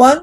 1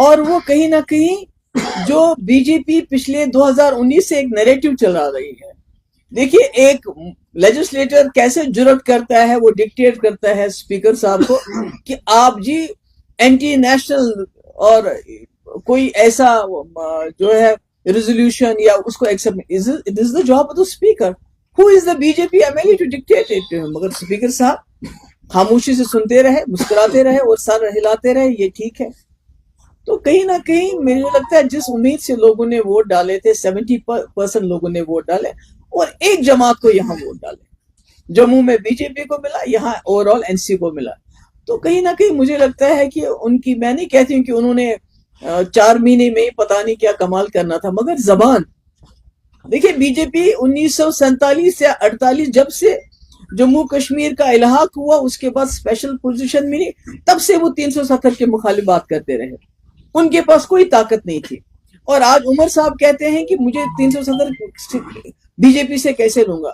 اور وہ کہیں نہ کہیں جو بی جے پی پچھلے 2019 سے ایک نیریٹو چلا رہی ہے. دیکھیے ایک لیجسلیٹر کیسے جرات کرتا ہے, وہ ڈکٹیٹ کرتا ہے اسپیکر صاحب کو کہ آپ جی اینٹی نیشنل اور کوئی ایسا جو ہے ریزولوشن یا اس کو accept. It is the job of the speaker. Who is the B J P M L A to dictate it. مگر اسپیکر صاحب خاموشی سے سنتے رہے, مسکراتے رہے اور سر ہلاتے رہے, یہ ٹھیک ہے. تو کہیں نہ کہیں مجھے لگتا ہے جس امید سے لوگوں نے ووٹ ڈالے تھے, 70% لوگوں نے ووٹ ڈالے اور ایک جماعت کو یہاں ووٹ ڈالے. جموں میں بی جے پی کو ملا, یہاں اوور آل این سی کو ملا. تو کہیں نہ کہیں مجھے لگتا ہے کہ ان کی, میں نہیں کہتی ہوں کہ انہوں نے 4 مہینے میں ہی پتہ نہیں کیا کمال کرنا تھا, مگر زبان دیکھیں بی جے پی 1947 یا 48 جب سے جموں کشمیر کا الحاق ہوا, اس کے بعد اسپیشل پوزیشن ملی, تب سے وہ 370 کے مخالف بات کرتے رہے. ان کے پاس کوئی طاقت نہیں تھی. اور آج عمر صاحب کہتے ہیں کہ مجھے 370 بی جے پی سے کیسے لوں گا.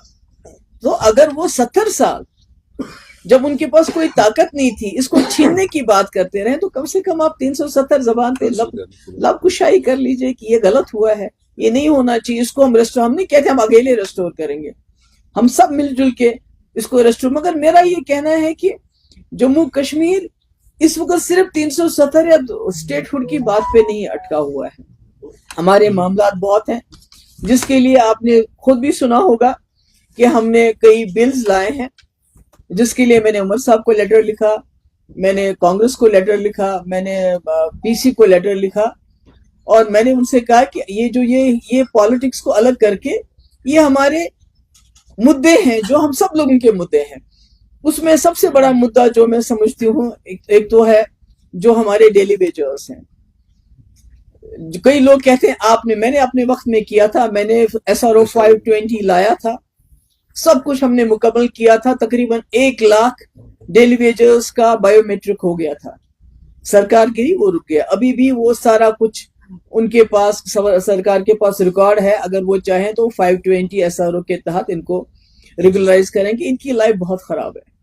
تو اگر وہ 70 سال جب ان کے پاس کوئی طاقت نہیں تھی اس کو چھیننے کی بات کرتے رہے, تو کم سے کم آپ 370 زبان پہ لب کشائی کر لیجئے کہ یہ غلط ہوا ہے, یہ نہیں ہونا چاہیے. اس کو ہم نہیں کہتے ہم اکیلے ریسٹور کریں گے, ہم سب مل جل کے اس کو ریسٹور. مگر میرا یہ کہنا ہے کہ جموں کشمیر اس وقت صرف 370 یا اسٹیٹ ہوڈ کی بات پہ نہیں اٹکا ہوا ہے. ہمارے معاملات بہت ہیں, جس کے لیے آپ نے خود بھی سنا ہوگا کہ ہم نے کئی بلز لائے ہیں, جس کے لیے میں نے عمر صاحب کو لیٹر لکھا, میں نے کانگریس کو لیٹر لکھا, میں نے پی سی کو لیٹر لکھا, اور میں نے ان سے کہا کہ یہ پالیٹکس کو الگ کر کے یہ ہمارے مدے ہیں جو ہم سب لوگوں کے مدے ہیں. اس میں سب سے بڑا مدعا جو میں سمجھتی ہوں ایک تو ہے جو ہمارے ڈیلی ویجرز ہیں. کئی لوگ کہتے ہیں میں نے اپنے وقت میں کیا تھا, میں نے SRO 520 لایا تھا, سب کچھ ہم نے مکمل کیا تھا. تقریباً 1 لاکھ ڈیلی ویجرز کا بائیو میٹرک ہو گیا تھا. سرکار کی وہ رک گیا. ابھی بھی وہ سارا کچھ ان کے پاس, سرکار کے پاس ریکارڈ ہے. اگر وہ چاہیں تو 520 SRO کے تحت ان کو ریگولرائز کریں گے. ان کی لائف بہت خراب ہے.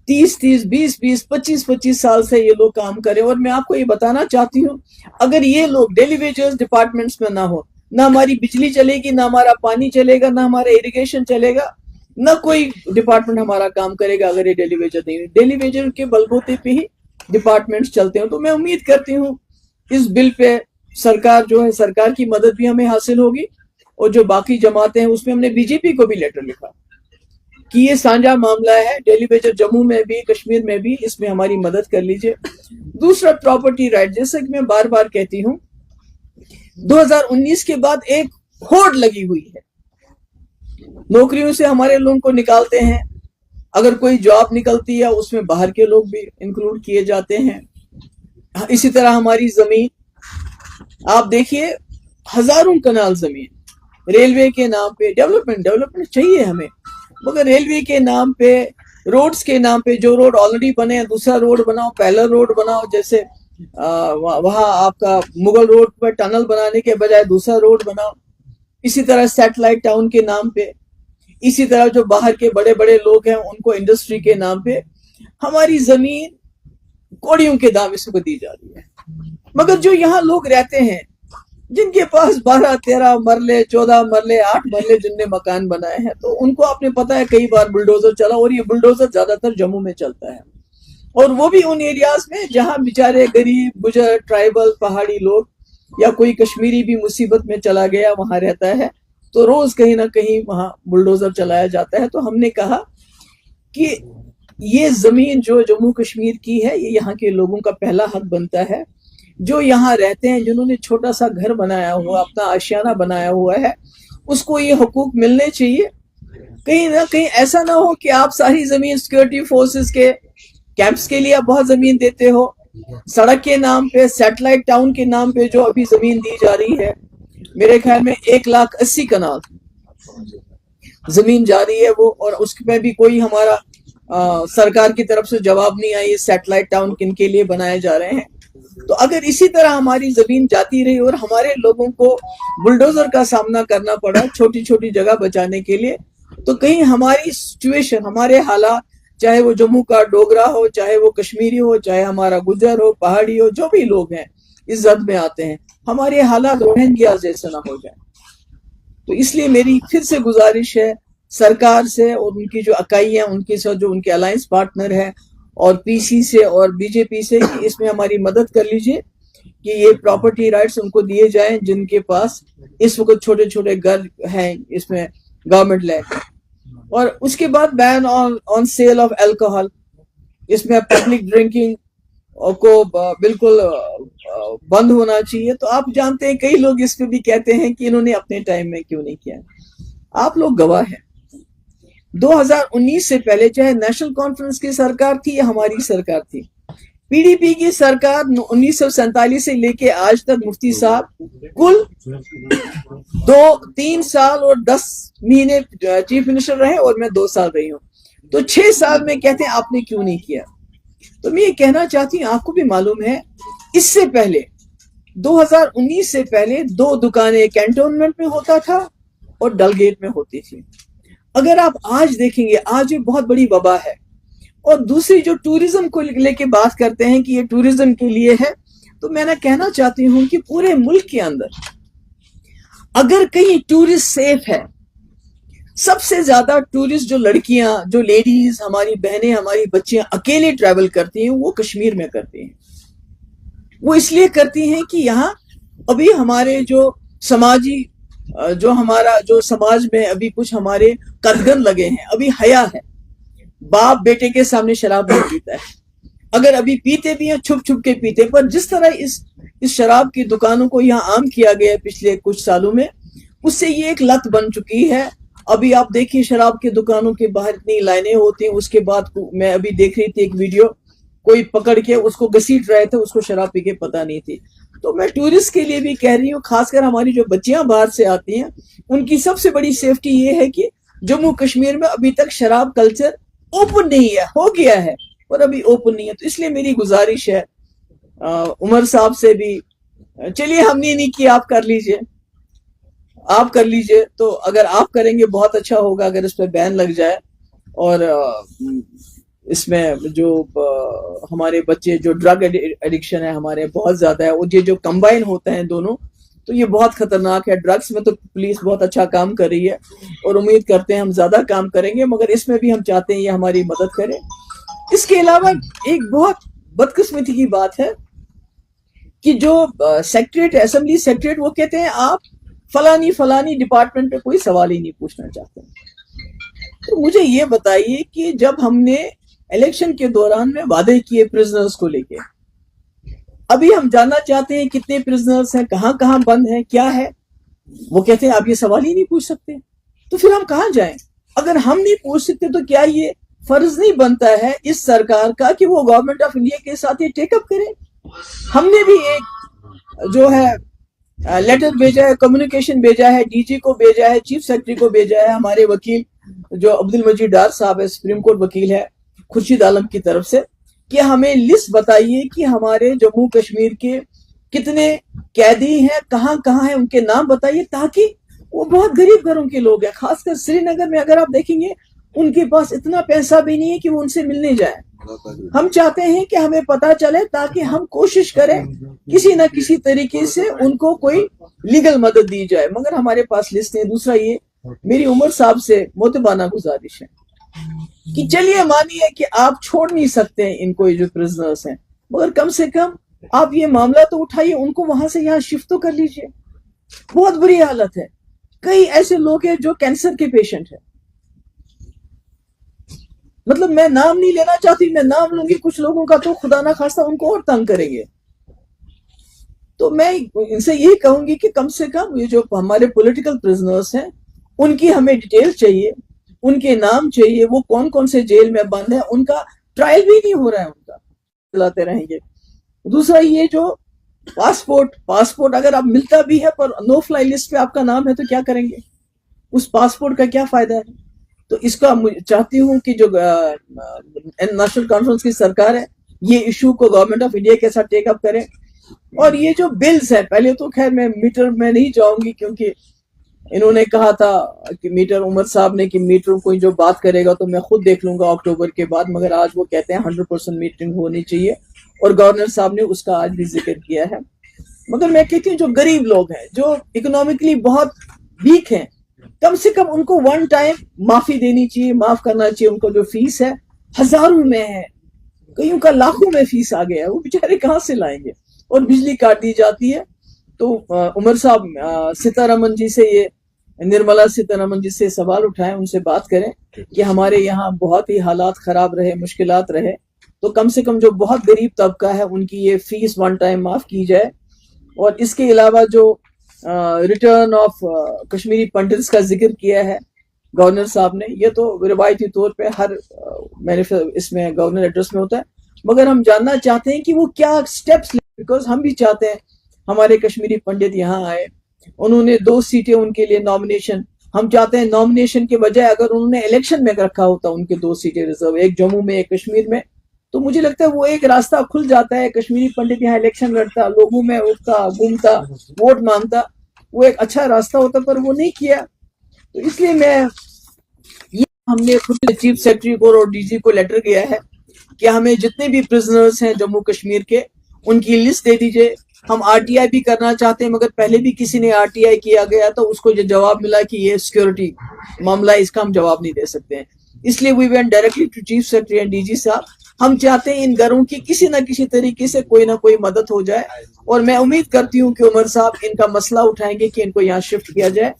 30 20 25 سال سے یہ لوگ کام کریں. اور میں آپ کو یہ بتانا چاہتی ہوں, اگر یہ لوگ ڈیلی ویجرز ڈپارٹمنٹس میں نہ ہو, نہ ہماری بجلی چلے گی, نہ ہمارا پانی چلے گا, نہ ہمارا اریگیشن چلے گا, نہ کوئی ڈپارٹمنٹ ہمارا کام کرے گا اگر یہ ڈیلی ویجر نہیں. ڈیلی ویجر کے بلبوتے پہ ہی ڈپارٹمنٹس چلتے ہیں. تو میں امید کرتی ہوں اس بل پہ سرکار جو ہے, سرکار کی مدد بھی ہمیں حاصل ہوگی, اور جو باقی جماعتیں ہیں اس میں ہم نے بی جے پی کو بھی لیٹر لکھا کہ یہ سانجھا معاملہ ہے, ڈیلی ویجر جموں میں بھی کشمیر میں بھی, اس میں ہماری مدد کر لیجئے. دوسرا پراپرٹی رائٹ, جیسا کہ میں بار بار کہتی ہوں, 2019 کے بعد ایک ہوڑ لگی ہوئی ہے. نوکریوں سے ہمارے لوگوں کو نکالتے ہیں, اگر کوئی جاب نکلتی ہے اس میں باہر کے لوگ بھی انکلوڈ کیے جاتے ہیں. اسی طرح ہماری زمین آپ دیکھیے, ہزاروں کنال زمین ریلوے کے نام پہ, ڈیولپمنٹ چاہیے ہمیں, مگر ریلوے کے نام پہ, روڈز کے نام پہ, جو روڈ آلریڈی بنے ہیں دوسرا روڈ بناؤ, پہلا روڈ بناؤ. جیسے وہاں آپ کا مغل روڈ پر ٹنل بنانے کے بجائے دوسرا روڈ بناؤ. اسی طرح سیٹلائٹ ٹاؤن کے نام پہ, اسی طرح جو باہر کے بڑے بڑے لوگ ہیں ان کو انڈسٹری کے نام پہ ہماری زمین کوڑیوں کے دام اس کو دی جا رہی ہے. مگر جو یہاں لوگ رہتے ہیں, جن کے پاس 12 13 مرلے 14 مرلے 8 مرلے جن نے مکان بنائے ہیں, تو ان کو آپ نے پتا ہے کئی بار بلڈوزر چلا, اور یہ بلڈوزر زیادہ تر جموں میں چلتا ہے, اور وہ بھی ان ایریاز میں جہاں بیچارے غریب گجر ٹرائبل پہاڑی لوگ یا کوئی کشمیری بھی مصیبت میں چلا گیا وہاں رہتا ہے, تو روز کہیں نہ کہیں وہاں بلڈوزر چلایا جاتا ہے. تو ہم نے کہا کہ یہ زمین جو جموں کشمیر کی ہے, یہ یہاں کے لوگوں کا پہلا حق بنتا ہے. جو یہاں رہتے ہیں, جنہوں نے چھوٹا سا گھر بنایا ہوا, اپنا آشیانہ بنایا ہوا ہے, اس کو یہ حقوق ملنے چاہیے. کہیں نہ کہیں ایسا نہ ہو کہ آپ ساری زمین سیکورٹی فورسز کے کیمپس کے لیے بہت زمین دیتے ہو, سڑک کے نام پہ, سیٹلائٹ ٹاؤن کے نام پہ جو ابھی زمین دی جا رہی ہے, میرے خیال میں 180 کنال زمین جا رہی ہے وہ, اور اس میں بھی کوئی ہمارا سرکار کی طرف سے جواب نہیں آئی سیٹلائٹ ٹاؤن کن کے لیے بنائے جا رہے ہیں. تو اگر اسی طرح ہماری زمین جاتی رہی اور ہمارے لوگوں کو بلڈوزر کا سامنا کرنا پڑا چھوٹی چھوٹی جگہ بچانے کے لیے, تو کہیں ہماری سچویشن, ہمارے حالات, چاہے وہ جموں کا ڈوگرا ہو, چاہے وہ کشمیری ہو, چاہے ہمارا گجر ہو, پہاڑی ہو, جو بھی لوگ ہیں, اس زد میں آتے ہیں، ہمارے حالات روہنگیا جیسے نہ ہو جائیں۔ تو اس لیے میری پھر سے گزارش ہے سرکار سے اور ان کی جو اکائیاں، ان کے ساتھ جو ان کے الائنس پارٹنر ہیں، اور پی سی سے اور بی جے پی سے، کہ اس میں ہماری مدد کر لیجئے کہ یہ پراپرٹی رائٹس ان کو دیے جائیں جن کے پاس اس وقت چھوٹے چھوٹے گھر ہیں اس میں گورنمنٹ لینڈ۔ اور اس کے بعد بین آن سیل آف الکوہل، اس میں پبلک ڈرنکنگ کو بالکل بند ہونا چاہیے۔ تو آپ جانتے ہیں کئی لوگ اس پہ بھی کہتے ہیں کہ انہوں نے اپنے ٹائم میں کیوں نہیں کیا۔ آپ لوگ گواہ ہیں، 2019 سے پہلے چاہے نیشنل کانفرنس کی سرکار تھی یا ہماری سرکار تھی، پی ڈی پی کی سرکار 1947 سے لے کے آج تک مفتی صاحب کل 3 سال اور 10 مہینے چیف منسٹر رہے، اور میں 2 سال رہی ہوں۔ تو 6 سال میں کہتے ہیں آپ نے کیوں نہیں کیا۔ تو میں یہ کہنا چاہتی ہوں، آپ کو بھی معلوم ہے اس سے پہلے 2019 سے پہلے 2 دکانیں کینٹونمنٹ میں ہوتا تھا اور ڈل گیٹ میں ہوتی تھی۔ اگر آپ آج دیکھیں گے، آج یہ بہت بڑی وبا ہے۔ اور دوسری جو ٹورزم کو لے کے بات کرتے ہیں کہ یہ ٹورزم کے لیے ہے، تو میں نہ کہنا چاہتی ہوں کہ پورے ملک کے اندر اگر کہیں ٹورسٹ سیف ہے، سب سے زیادہ ٹورسٹ جو لڑکیاں، جو لیڈیز، ہماری بہنیں، ہماری بچیاں اکیلے ٹریول کرتی ہیں، وہ کشمیر میں کرتی ہیں۔ وہ اس لیے کرتی ہیں کہ یہاں ابھی ہمارے جو سماجی جو سماج میں ابھی کچھ ہمارے قدغن لگے ہیں، ابھی حیا ہے، باپ بیٹے کے سامنے شراب نہیں پیتا ہے، اگر ابھی پیتے بھی ہیں چھپ چھپ کے پیتے۔ پر جس طرح اس شراب کی دکانوں کو یہاں عام کیا گیا ہے پچھلے کچھ سالوں میں، اس سے یہ ایک لت بن چکی ہے۔ ابھی آپ دیکھیے شراب کی دکانوں کے باہر اتنی لائنیں ہوتی ہیں، اس کے بعد میں ابھی دیکھ رہی تھی ایک ویڈیو، کوئی پکڑ کے اس کو گھسیٹ رہے تھے، اس کو شراب پی کے پتہ نہیں تھی۔ تو میں ٹورسٹ کے لیے بھی کہہ رہی ہوں، خاص کر ہماری جو بچیاں باہر سے آتی ہیں، ان کی سب سے بڑی سیفٹی یہ ہے کہ جموں کشمیر میں ابھی تک شراب کلچر اوپن نہیں ہے، ہو گیا ہے اور ابھی اوپن نہیں ہے۔ تو اس لیے میری گزارش ہے عمر صاحب سے بھی، چلیے ہم نے نہیں کیا، آپ کر لیجئے، آپ کر لیجئے۔ تو اگر آپ کریں گے بہت اچھا ہوگا، اگر اس پہ بین لگ جائے، اور اس میں جو ہمارے بچے جو ڈرگ ایڈکشن ہے ہمارے بہت زیادہ ہے، اور یہ جو کمبائن ہوتے ہیں دونوں، تو یہ بہت خطرناک ہے۔ ڈرگس میں تو پولیس بہت اچھا کام کر رہی ہے اور امید کرتے ہیں ہم زیادہ کام کریں گے، مگر اس میں بھی ہم چاہتے ہیں یہ ہماری مدد کرے۔ اس کے علاوہ ایک بہت بدقسمتی کی بات ہے کہ جو سیکریٹریٹ، اسمبلی سیکریٹریٹ، وہ کہتے ہیں آپ فلانی ڈپارٹمنٹ پہ کوئی سوال ہی نہیں پوچھنا چاہتے۔ تو مجھے یہ بتائیے کہ جب ہم نے الیکشن کے دوران میں وعدے کیے پرزنرز کو لے کے، ابھی ہم جاننا چاہتے ہیں کتنے پرزنرز ہیں، کہاں کہاں بند ہیں، کیا ہے، وہ کہتے ہیں آپ یہ سوال ہی نہیں پوچھ سکتے۔ تو پھر ہم کہاں جائیں؟ اگر ہم نہیں پوچھ سکتے تو کیا یہ فرض نہیں بنتا ہے اس سرکار کا کہ وہ گورنمنٹ آف انڈیا کے ساتھ یہ ٹیک اپ کرے؟ ہم نے بھی ایک جو ہے لیٹر بھیجا ہے، کمیونیکیشن بھیجا ہے، ڈی جی کو بھیجا ہے، چیف سیکرٹری کو بھیجا ہے، ہمارے وکیل جو عبد المجید ڈار صاحب ہے، سپریم کورٹ وکیل ہے، خورشید عالم کی طرف سے، کہ ہمیں لسٹ بتائیے کہ ہمارے جموں کشمیر کے کتنے قیدی ہیں، کہاں کہاں ہیں، ان کے نام بتائیے، تاکہ وہ بہت غریب گھروں کے لوگ ہیں، خاص کر سری نگر میں اگر آپ دیکھیں گے ان کے پاس اتنا پیسہ بھی نہیں ہے کہ وہ ان سے ملنے جائیں۔ ہم چاہتے ہیں کہ ہمیں پتا چلے تاکہ ہم کوشش کریں کسی نہ کسی طریقے سے ان کو کوئی لیگل مدد دی جائے، مگر ہمارے پاس لسٹ ہے۔ دوسرا یہ میری عمر صاحب سے مؤدبانہ گزارش ہے کہ چلیے مانیے کہ آپ چھوڑ نہیں سکتے ہیں ان کو، یہ جو پرزنرز ہیں، مگر کم سے کم آپ یہ معاملہ تو اٹھائیے، ان کو وہاں سے یہاں شفٹ تو کر لیجئے۔ بہت بری حالت ہے، کئی ایسے لوگ ہیں جو کینسر کے پیشنٹ ہیں، مطلب میں نام نہیں لینا چاہتی، میں نام لوں گی کچھ لوگوں کا تو خدا نہ خواستہ ان کو اور تنگ کریں گے۔ تو میں ان سے یہی کہوں گی کہ کم سے کم یہ جو ہمارے پولیٹیکل پرزنرز ہیں ان کی ہمیں ڈیٹیل چاہیے، ان کے نام چاہیے، وہ کون کون سے جیل میں بند ہیں، ان کا ٹرائل بھی نہیں ہو رہا ہے، ان کا چلاتے رہیں گے۔ دوسرا یہ جو پاسپورٹ اگر آپ ملتا بھی ہے پر نو فلائی لسٹ پہ آپ کا نام ہے تو کیا کریں گے؟ اس پاسپورٹ کا کیا فائدہ ہے؟ تو اس کا چاہتی ہوں کہ جو نیشنل کانفرنس کی سرکار ہے یہ ایشو کو گورنمنٹ آف انڈیا کے ساتھ ٹیک اپ کرے۔ اور یہ جو بلز ہے، پہلے تو خیر میں میٹر میں نہیں جاؤں گی کیونکہ انہوں نے کہا تھا کہ میٹر، عمر صاحب نے، کہ میٹر کوئی جو بات کرے گا تو میں خود دیکھ لوں گا اکتوبر کے بعد، مگر آج وہ کہتے ہیں 100% میٹنگ ہونی چاہیے، اور گورنر صاحب نے اس کا آج بھی ذکر کیا ہے۔ مگر میں کہتی ہوں جو غریب لوگ ہیں, جو اکنامکلی بہت ویک ہیں, کم سے کم ان کو ون ٹائم معافی دینی چاہیے, معاف کرنا چاہیے. ان کو جو فیس ہے ہزاروں میں ہے, کئیوں کا لاکھوں میں فیس آ گیا ہے, وہ بیچارے کہاں سے لائیں گے؟ اور بجلی کاٹ دی جاتی ہے. تو عمر صاحب سیتارمن جی سے, یہ نرملا سیتارمن جی سے سوال اٹھائیں, ان سے بات کریں کہ ہمارے یہاں بہت ہی حالات خراب رہے, مشکلات رہے, تو کم سے کم جو بہت غریب طبقہ ہے ان کی یہ فیس ون ٹائم معاف کی جائے. اور اس کے علاوہ جو ریٹرن آف کشمیری پنڈتس کا ذکر کیا ہے گورنر صاحب نے, یہ تو روایتی طور پہ ہر اس میں گورنر ایڈریس میں ہوتا ہے, مگر ہم جاننا چاہتے ہیں کہ وہ کیا سٹیپس لیں, بیکاز ہم بھی چاہتے ہیں ہمارے کشمیری پنڈت یہاں آئے. انہوں نے 2 سیٹیں ان کے لیے نامنیشن, ہم چاہتے ہیں نامنیشن کے بجائے اگر انہوں نے الیکشن میں رکھا ہوتا ان کے 2 سیٹیں ریزرو, ایک جموں میں ایک کشمیر میں, تو مجھے لگتا ہے وہ ایک راستہ کھل جاتا ہے. کشمیری پنڈت یہاں الیکشن لڑتا, لوگوں میں اٹھتا گھومتا, ووٹ مانگتا, وہ ایک اچھا راستہ ہوتا, پر وہ نہیں کیا. تو اس لیے ہم نے خود چیف سیکرٹری کو اور ڈی جی کو لیٹر کیا ہے کہ ہمیں جتنے بھی پرزنرز ہیں جموں کشمیر کے ان کی لسٹ دے دیجئے. ہم آر ٹی آئی بھی کرنا چاہتے ہیں, مگر پہلے بھی کسی نے آر ٹی آئی کیا گیا تو اس کو یہ جواب ملا کہ یہ سیکورٹی معاملہ, اس کا ہم جواب نہیں دے سکتے ہیں. اس لیے we went directly to chief secretary and D G صاحب. ہم چاہتے ہیں ان گھروں کی کسی نہ کسی طریقے سے کوئی نہ کوئی مدد ہو جائے, اور میں امید کرتی ہوں کہ عمر صاحب ان کا مسئلہ اٹھائیں گے کہ ان کو یہاں شفٹ کیا جائے.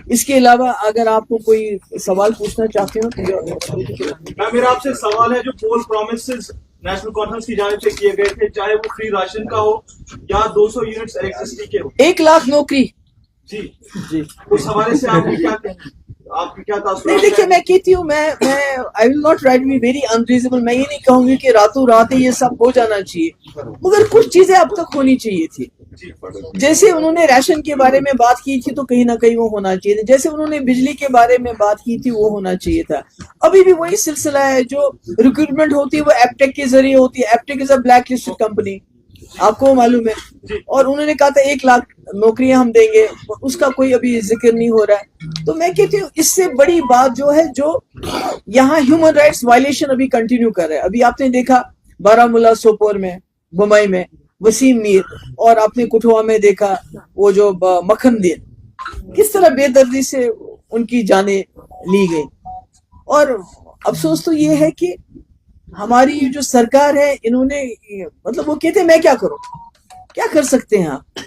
اس کے علاوہ اگر آپ کو کوئی سوال پوچھنا چاہتے ہو تو میرا آپ سے سوال ہے, جو پول پرومسز نیشنل کانفرنس کی جانب سے کیے گئے تھے, چاہے وہ فری راشن کا ہو یا 200 یونٹس الیکٹرسٹی کے ہو, 1 لاکھ نوکری, جی اس حوالے سے آپ کیا کہیں, آپ کی کیا تاثرات؟ دیکھیے میں کہتی ہوں, میں I will not try to be very unreasonable. میں یہ نہیں کہوں گی کہ راتوں رات یہ سب ہو جانا چاہیے, مگر کچھ چیزیں اب تک ہونی چاہیے تھی. جیسے انہوں نے ریشن کے بارے میں بات کی تھی تو کہیں نہ کہیں وہ ہونا چاہیے تھا. جیسے انہوں نے بجلی کے بارے میں بات کی تھی وہ ہونا چاہیے تھا. ابھی بھی وہی سلسلہ ہے, جو ریکروٹمنٹ ہوتی ہے وہ ایپٹیک کے ذریعے ہوتی ہے. ایپٹیک از اے بلیک لسٹڈ کمپنی, آپ کو معلوم ہے, اور انہوں نے کہا تھا 1 لاکھ نوکریاں ہم دیں گے, اس کا کوئی ابھی ذکر نہیں ہو رہا ہے. تو میں کہتی ہوں اس سے بڑی بات جو ہے, جو یہاں ہیومن رائٹس وائلیشن ابھی کنٹینیو کر رہے ہیں. ابھی آپ نے دیکھا بارہ سوپور میں, بمائی میں وسیم میر, اور آپ نے کٹھوا میں دیکھا وہ جو مکھن دین, کس طرح بے دردی سے ان کی جانیں لی گئی. اور افسوس تو یہ ہے کہ ہماری جو سرکار ہے, انہوں نے مطلب وہ کہتے ہیں میں کیا کروں, کیا کر سکتے ہیں آپ؟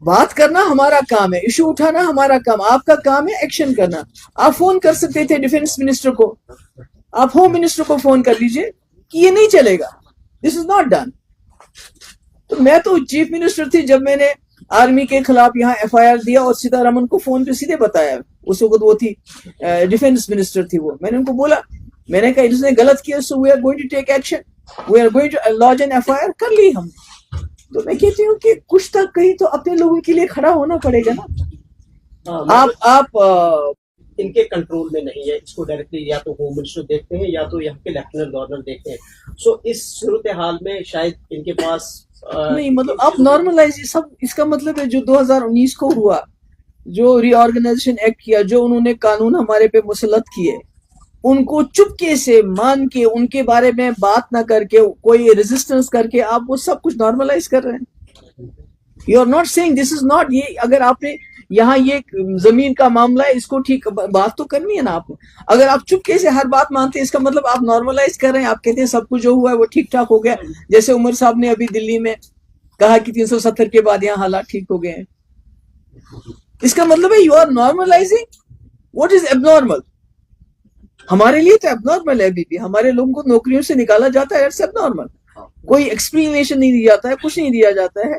بات کرنا ہمارا کام ہے, ایشو اٹھانا ہمارا کام, آپ کا کام ہے ایکشن کرنا. آپ فون کر سکتے تھے ڈیفینس منسٹر کو, آپ ہوم منسٹر کو فون کر لیجئے کہ یہ نہیں چلے گا, دس از ناٹ ڈن. تو میں تو چیف منسٹر تھی جب میں نے آرمی کے خلاف یہاں ایف آئی آر دیا, اور سیتارمن کو فون پہ سیدھے بتایا. اس وقت وہ تھی ڈیفینس منسٹر تھی, وہ میں نے ان کو بولا, میں نے کہا اس نے غلط کیا, so we are going to take action, we are going to launch an F I R. کر لی ہم. تو میں کہتی ہوں کہ کچھ تک کہیں تو اپنے لوگوں کے لیے کھڑا ہونا پڑے گا نا. آپ ان کے کنٹرول میں نہیں ہے, اس کو ڈائریکٹلی یا تو ہوم منسٹر دیکھتے ہیں یا تو یہاں کے لیفٹیننٹ گورنر دیکھتے ہیں. سو اس صورتحال میں شاید ان کے پاس نہیں, مطلب آپ نارملائز سب, اس کا مطلب ہے جو 2019 کو ہوا, جو ری آرگنائزیشن ایکٹ کیا, جو انہوں نے قانون ہمارے پہ مسلط کیے, ان کو چپکے سے مان کے, ان کے بارے میں بات نہ کر کے, کوئی ریزسٹنس کر کے آپ وہ سب کچھ نارملائز کر رہے ہیں. You are not seeing this is not, یہ اگر آپ نے یہاں یہ زمین کا معاملہ ہے, اس کو ٹھیک بات تو کرنی ہے نا آپ نے. اگر آپ چپکے سے ہر بات مانتے ہیں, اس کا مطلب آپ نارملائز کر رہے ہیں, آپ کہتے ہیں سب کچھ جو ہوا ہے وہ ٹھیک ٹھاک ہو گیا. جیسے عمر صاحب نے ابھی دلی میں کہا کہ 370 کے بعد یہاں حالات ٹھیک ہو گئے ہیں. اس کا مطلب ہے you are normalising what is abnormal. ہمارے لیے تو ایب نارمل ہے, ابھی بھی ہمارے لوگوں کو نوکریوں سے نکالا جاتا ہے, اٹس ایب نارمل. کوئی ایکسپلینیشن نہیں دیا جاتا ہے, کچھ نہیں دیا جاتا ہے.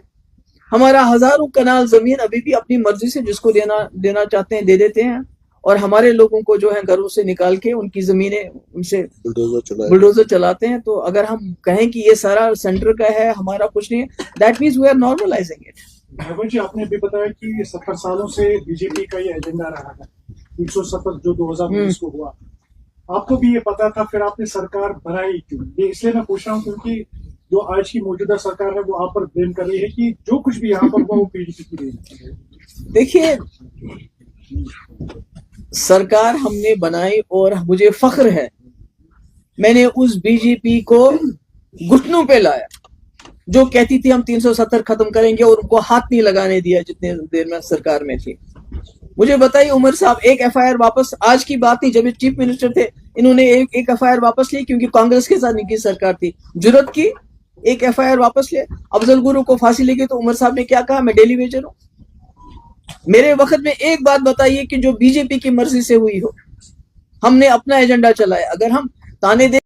ہمارا ہزاروں کنال زمین ابھی بھی اپنی مرضی سے جس کو دینا چاہتے ہیں دے دیتے ہیں, اور ہمارے لوگوں کو جو ہے گھروں سے نکال کے ان کی زمینیں ان سے بلڈوزر چلاتے ہیں. تو اگر ہم کہیں کہ یہ سارا سینٹر کا ہے, ہمارا کچھ نہیں ہے, that means we are normalising it. بھگوان جی, آپ نے بھی بتایا کہ 70 سالوں سے بی جے پی کا یہ ایجنڈا رہا ہے, 370 جو 2019 کو ہوا, آپ کو بھی یہ پتا تھا, پھر آپ نے سرکار بنائی کیوں؟ یہ اس لیے میں پوچھ رہا ہوں کیونکہ جو آج کی موجودہ سرکار ہے وہ آپ پر بلیم کر رہی ہے کہ جو کچھ بھی یہاں پر ہوا وہ پی ڈی پی کی رہی ہے. دیکھیے, سرکار ہم نے بنائی اور مجھے فخر ہے, میں نے اس بی جے پی کو گھٹنوں پہ لایا. جو کہتی تھی ہم 370 ختم کریں گے اور ان کو ہاتھ نہیں لگانے دیا جتنے دیر میں سرکار میں تھی. مجھے بتائیے عمر صاحب ایک ایف آئی آر واپس, آج کی بات نہیں, جب یہ چیف منسٹر تھے انہوں نے ایک ایف آئی آر واپس لی کیونکہ کانگریس کے ساتھ ان کی سرکار تھی, جرت کی ایک ایف آئی آر واپس لے. افضل گرو کو پھانسی لگی تو عمر صاحب نے کیا کہا, میں ڈیلی ویجر ہوں. میرے وقت میں ایک بات بتائیے کہ جو بی جے پی کی مرضی سے ہوئی ہو, ہم نے اپنا ایجنڈا چلایا. اگر ہم تانے دے